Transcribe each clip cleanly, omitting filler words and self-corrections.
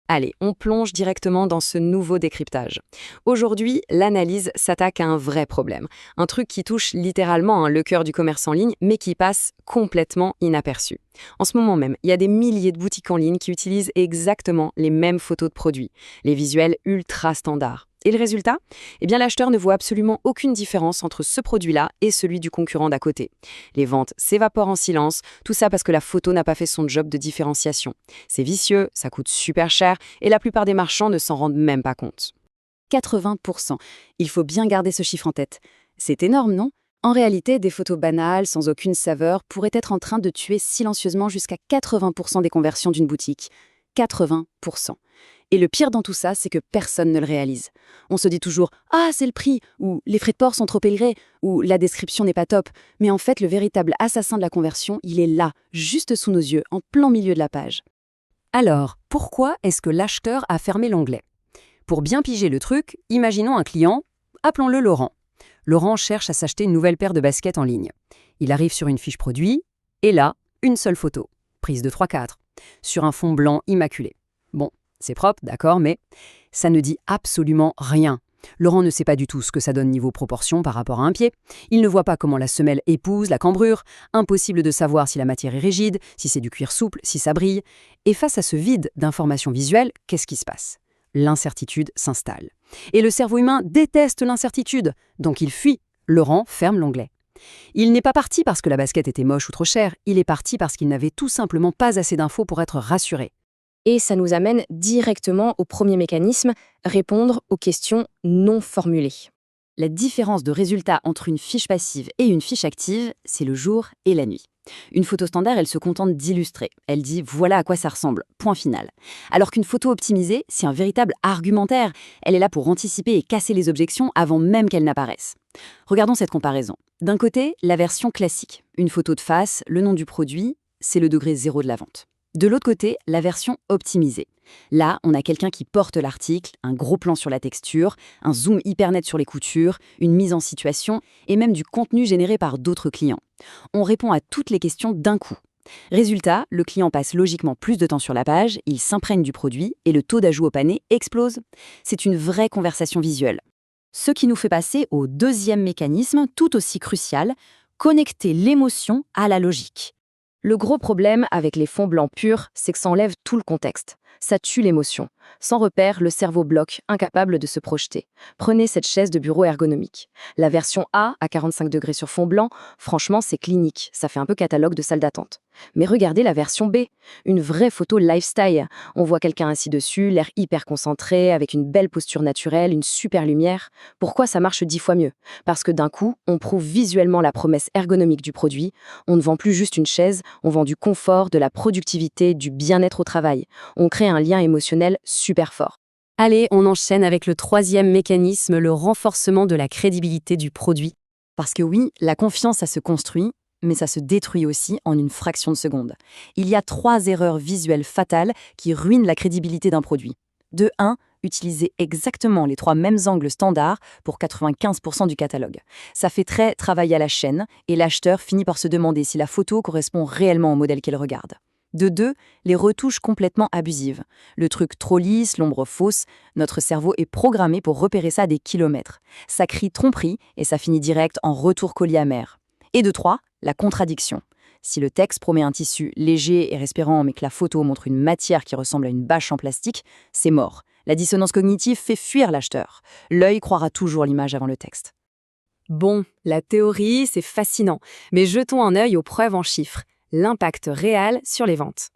Allez, on plonge directement dans ce nouveau décryptage. Aujourd'hui, l'analyse s'attaque à un vrai problème. Un truc qui touche littéralement le cœur du commerce en ligne, mais qui passe complètement inaperçu. En ce moment même, il y a des milliers de boutiques en ligne qui utilisent exactement les mêmes photos de produits, les visuels ultra standards. Et le résultat? Eh bien, l'acheteur ne voit absolument aucune différence entre ce produit-là et celui du concurrent d'à côté. Les ventes s'évaporent en silence, tout ça parce que la photo n'a pas fait son job de différenciation. C'est vicieux, ça coûte super cher, et la plupart des marchands ne s'en rendent même pas compte. 80%. Il faut bien garder ce chiffre en tête. C'est énorme, non? En réalité, des photos banales, sans aucune saveur, pourraient être en train de tuer silencieusement jusqu'à 80% des conversions d'une boutique. 80%. Et le pire dans tout ça, c'est que personne ne le réalise. On se dit toujours « Ah, c'est le prix » ou « Les frais de port sont trop élevés » ou « La description n'est pas top ». Mais en fait, le véritable assassin de la conversion, il est là, juste sous nos yeux, en plein milieu de la page. Alors, pourquoi est-ce que l'acheteur a fermé l'onglet? Pour bien piger le truc, imaginons un client, appelons-le Laurent. Laurent cherche à s'acheter une nouvelle paire de baskets en ligne. Il arrive sur une fiche produit, et là, une seule photo, prise de 3/4, sur un fond blanc immaculé. Bon, c'est propre, d'accord, mais ça ne dit absolument rien. Laurent ne sait pas du tout ce que ça donne niveau proportion par rapport à un pied. Il ne voit pas comment la semelle épouse la cambrure. Impossible de savoir si la matière est rigide, si c'est du cuir souple, si ça brille. Et face à ce vide d'informations visuelles, qu'est-ce qui se passe? L'incertitude s'installe. Et le cerveau humain déteste l'incertitude, donc il fuit. Laurent ferme l'onglet. Il n'est pas parti parce que la basket était moche ou trop chère, il est parti parce qu'il n'avait tout simplement pas assez d'infos pour être rassuré. Et ça nous amène directement au premier mécanisme, répondre aux questions non formulées. La différence de résultat entre une fiche passive et une fiche active, c'est le jour et la nuit. Une photo standard, elle se contente d'illustrer. Elle dit « voilà à quoi ça ressemble », point final. Alors qu'une photo optimisée, c'est un véritable argumentaire. Elle est là pour anticiper et casser les objections avant même qu'elles n'apparaissent. Regardons cette comparaison. D'un côté, la version classique. Une photo de face, le nom du produit, c'est le degré 0 de la vente. De l'autre côté, la version optimisée. Là, on a quelqu'un qui porte l'article, un gros plan sur la texture, un zoom hyper net sur les coutures, une mise en situation et même du contenu généré par d'autres clients. On répond à toutes les questions d'un coup. Résultat, le client passe logiquement plus de temps sur la page, il s'imprègne du produit et le taux d'ajout au panier explose. C'est une vraie conversation visuelle. Ce qui nous fait passer au deuxième mécanisme, tout aussi crucial, connecter l'émotion à la logique. Le gros problème avec les fonds blancs purs, c'est que ça enlève tout le contexte. Ça tue l'émotion. Sans repère, le cerveau bloque, incapable de se projeter. Prenez cette chaise de bureau ergonomique. La version A, à 45 degrés sur fond blanc, franchement, c'est clinique. Ça fait un peu catalogue de salle d'attente. Mais regardez la version B, une vraie photo lifestyle. On voit quelqu'un assis dessus, l'air hyper concentré, avec une belle posture naturelle, une super lumière. Pourquoi ça marche 10 fois mieux? Parce que d'un coup, on prouve visuellement la promesse ergonomique du produit. On ne vend plus juste une chaise, on vend du confort, de la productivité, du bien-être au travail. On crée un lien émotionnel super fort. Allez, on enchaîne avec le troisième mécanisme, le renforcement de la crédibilité du produit. Parce que oui, la confiance, ça se construit, mais ça se détruit aussi en une fraction de seconde. Il y a 3 erreurs visuelles fatales qui ruinent la crédibilité d'un produit. De 1, utiliser exactement les 3 mêmes angles standards pour 95% du catalogue. Ça fait très travail à la chaîne et l'acheteur finit par se demander si la photo correspond réellement au modèle qu'il regarde. De 2, les retouches complètement abusives. Le truc trop lisse, l'ombre fausse, notre cerveau est programmé pour repérer ça à des kilomètres. Ça crie tromperie et ça finit direct en retour colis amer. Et de 3, la contradiction. Si le texte promet un tissu léger et respirant mais que la photo montre une matière qui ressemble à une bâche en plastique, c'est mort. La dissonance cognitive fait fuir l'acheteur. L'œil croira toujours l'image avant le texte. Bon, la théorie, c'est fascinant, mais jetons un œil aux preuves en chiffres. L'impact réel sur les ventes.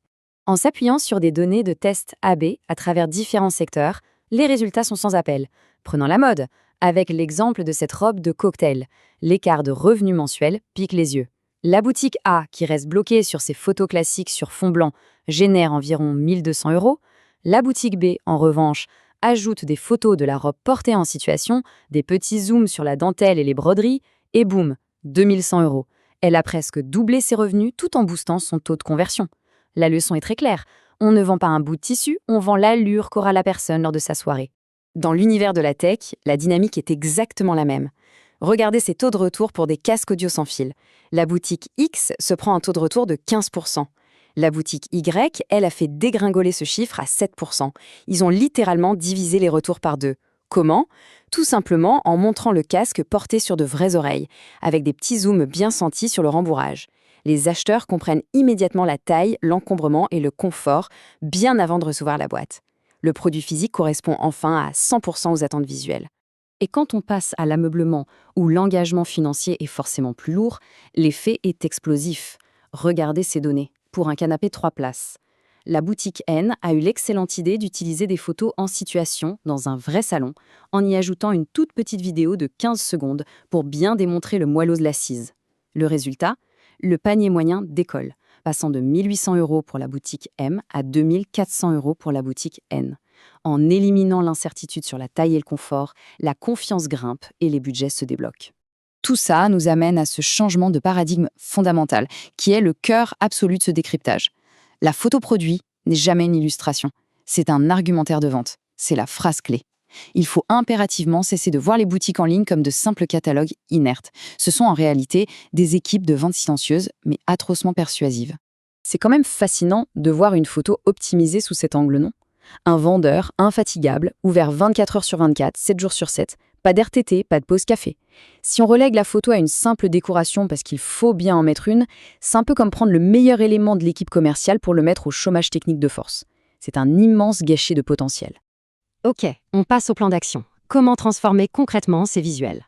En s'appuyant sur des données de tests AB à travers différents secteurs, les résultats sont sans appel. Prenons la mode, avec l'exemple de cette robe de cocktail. L'écart de revenus mensuels pique les yeux. La boutique A, qui reste bloquée sur ses photos classiques sur fond blanc, génère environ 1 200 €. La boutique B, en revanche, ajoute des photos de la robe portée en situation, des petits zooms sur la dentelle et les broderies, et boum, 2 100 €. Elle a presque doublé ses revenus tout en boostant son taux de conversion. La leçon est très claire. On ne vend pas un bout de tissu, on vend l'allure qu'aura la personne lors de sa soirée. Dans l'univers de la tech, la dynamique est exactement la même. Regardez ces taux de retour pour des casques audio sans fil. La boutique X se prend un taux de retour de 15%. La boutique Y, elle, a fait dégringoler ce chiffre à 7%. Ils ont littéralement divisé les retours par deux. Comment? Tout simplement en montrant le casque porté sur de vraies oreilles, avec des petits zooms bien sentis sur le rembourrage. Les acheteurs comprennent immédiatement la taille, l'encombrement et le confort, bien avant de recevoir la boîte. Le produit physique correspond enfin à 100% aux attentes visuelles. Et quand on passe à l'ameublement, où l'engagement financier est forcément plus lourd, l'effet est explosif. Regardez ces données. Pour un canapé 3 places. La boutique N a eu l'excellente idée d'utiliser des photos en situation dans un vrai salon, en y ajoutant une toute petite vidéo de 15 secondes pour bien démontrer le moelleux de l'assise. Le résultat? Le panier moyen décolle, passant de 1 800 € pour la boutique M à 2 400 € pour la boutique N. En éliminant l'incertitude sur la taille et le confort, la confiance grimpe et les budgets se débloquent. Tout ça nous amène à ce changement de paradigme fondamental, qui est le cœur absolu de ce décryptage. La photo produit n'est jamais une illustration, c'est un argumentaire de vente, c'est la phrase clé. Il faut impérativement cesser de voir les boutiques en ligne comme de simples catalogues inertes. Ce sont en réalité des équipes de vente silencieuses, mais atrocement persuasives. C'est quand même fascinant de voir une photo optimisée sous cet angle, non? Un vendeur infatigable, ouvert 24 heures sur 24, 7 jours sur 7, pas d'RTT, pas de pause café. Si on relègue la photo à une simple décoration parce qu'il faut bien en mettre une, c'est un peu comme prendre le meilleur élément de l'équipe commerciale pour le mettre au chômage technique de force. C'est un immense gâchis de potentiel. Ok, on passe au plan d'action. Comment transformer concrètement ces visuels?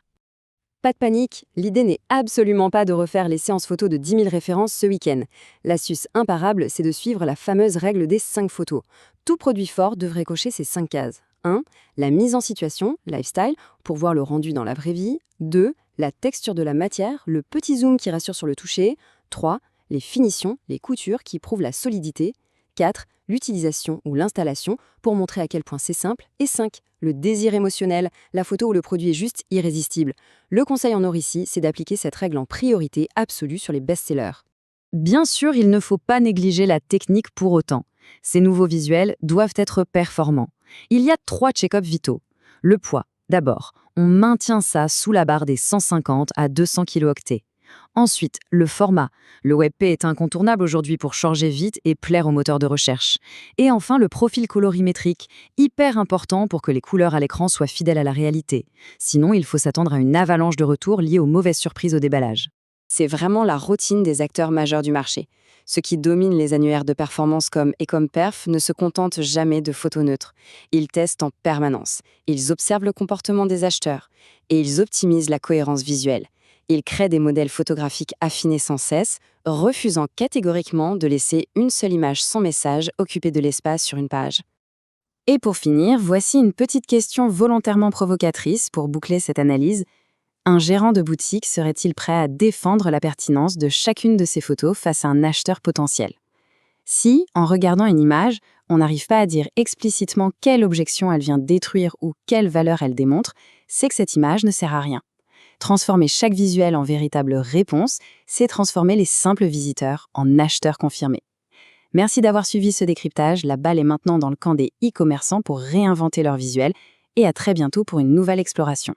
Pas de panique, l'idée n'est absolument pas de refaire les séances photos de 10 000 références ce week-end. L'astuce imparable, c'est de suivre la fameuse règle des 5 photos. Tout produit fort devrait cocher ces 5 cases. 1. La mise en situation, lifestyle, pour voir le rendu dans la vraie vie. 2. La texture de la matière, le petit zoom qui rassure sur le toucher. 3. Les finitions, les coutures qui prouvent la solidité. 4. L'utilisation ou l'installation pour montrer à quel point c'est simple. Et 5. Le désir émotionnel, la photo où le produit est juste irrésistible. Le conseil en or ici, c'est d'appliquer cette règle en priorité absolue sur les best-sellers. Bien sûr, il ne faut pas négliger la technique pour autant. Ces nouveaux visuels doivent être performants. Il y a 3 check-ups vitaux. Le poids, d'abord. On maintient ça sous la barre des 150 à 200 kilo-octets. Ensuite, le format. Le WebP est incontournable aujourd'hui pour charger vite et plaire aux moteurs de recherche. Et enfin, le profil colorimétrique, hyper important pour que les couleurs à l'écran soient fidèles à la réalité. Sinon, il faut s'attendre à une avalanche de retours liée aux mauvaises surprises au déballage. C'est vraiment la routine des acteurs majeurs du marché. Ceux qui dominent les annuaires de performance comme Ecomperf ne se contentent jamais de photos neutres. Ils testent en permanence, ils observent le comportement des acheteurs et ils optimisent la cohérence visuelle. Ils créent des modèles photographiques affinés sans cesse, refusant catégoriquement de laisser une seule image sans message occuper de l'espace sur une page. Et pour finir, voici une petite question volontairement provocatrice pour boucler cette analyse. Un gérant de boutique serait-il prêt à défendre la pertinence de chacune de ces photos face à un acheteur potentiel? Si, en regardant une image, on n'arrive pas à dire explicitement quelle objection elle vient détruire ou quelle valeur elle démontre, c'est que cette image ne sert à rien. Transformer chaque visuel en véritable réponse, c'est transformer les simples visiteurs en acheteurs confirmés. Merci d'avoir suivi ce décryptage. La balle est maintenant dans le camp des e-commerçants pour réinventer leur visuel et à très bientôt pour une nouvelle exploration.